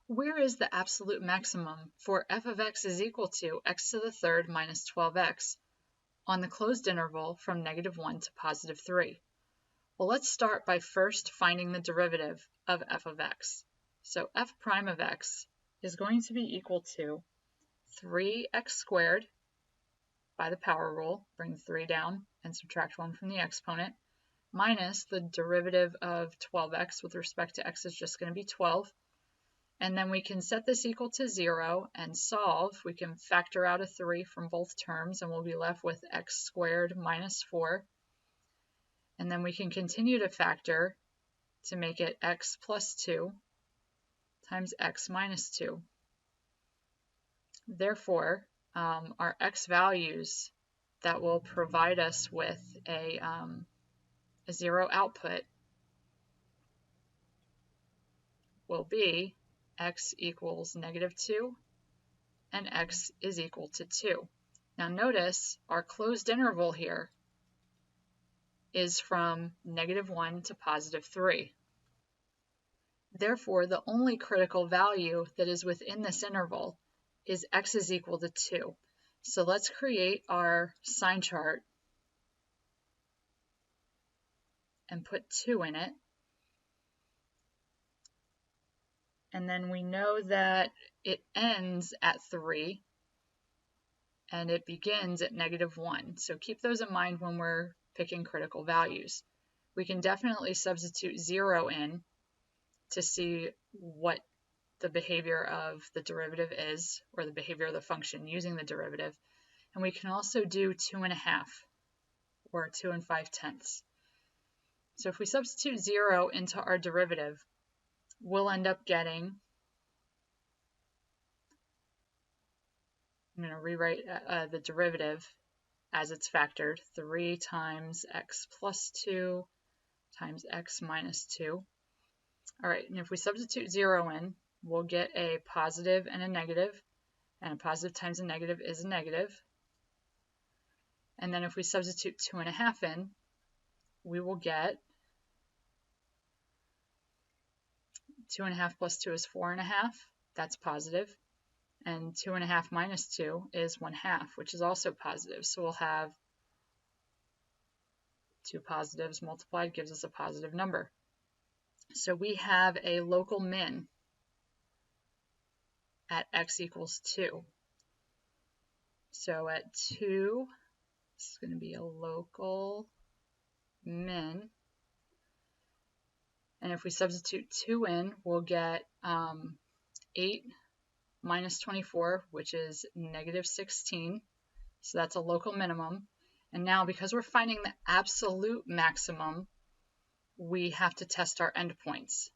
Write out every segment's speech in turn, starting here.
Where is the absolute maximum for f of x is equal to x to the third minus 12x on the closed interval from -1 to +3? Well, let's start by first finding the derivative of f of x. So f prime of x is going to be equal to 3x squared by the power rule, bring the 3 down and subtract 1 from the exponent, minus the derivative of 12x with respect to x is just going to be 12. And then we can set this equal to 0 and solve. We can factor out a 3 from both terms and we'll be left with x squared minus 4. And then we can continue to factor to make it x plus 2 times x minus 2. Therefore, our x values that will provide us with a 0 output will be x equals -2 and x is equal to 2. Now notice our closed interval here is from -1 to +3. Therefore, the only critical value that is within this interval is x is equal to 2. So let's create our sign chart and put 2 in it. And then we know that it ends at 3 and it begins at -1. So keep those in mind when we're picking critical values. We can definitely substitute 0 in to see what the behavior of the derivative is, or the behavior of the function using the derivative. And we can also do 2.5 or 2 5/10. So if we substitute 0 into our derivative, we'll end up getting, I'm going to rewrite the derivative as it's factored, 3 times x plus 2 times x minus 2. All right, and if we substitute 0 in, we'll get a positive and a negative, and a positive times a negative is a negative. And then if we substitute 2.5 in, we will get 2.5 plus 2 is 4.5, that's positive, and 2.5 minus 2 is 1/2, which is also positive. So we'll have two positives multiplied gives us a positive number. So we have a local min at x equals 2. So at 2, this is going to be a local min. And if we substitute 2 in, we'll get 8 minus 24, which is -16. So that's a local minimum. And now because we're finding the absolute maximum, we have to test our endpoints.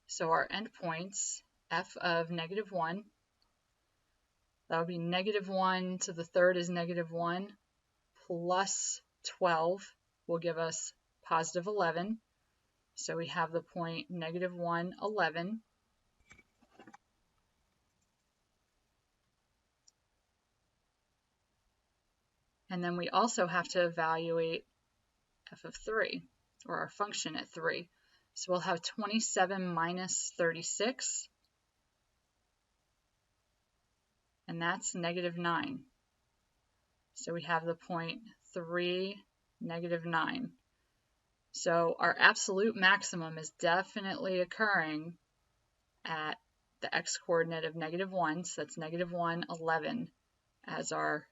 So our endpoints, f of -1, that would be -1 to the third is -1 plus 12 will give us positive 11. So we have the point -1, 11. And then we also have to evaluate f of 3, or our function at 3. So we'll have 27 minus 36, and that's -9. So we have the point 3, -9. So our absolute maximum is definitely occurring at the x-coordinate of -1, so that's -1, 11 as our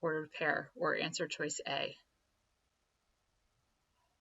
ordered pair, or answer choice A.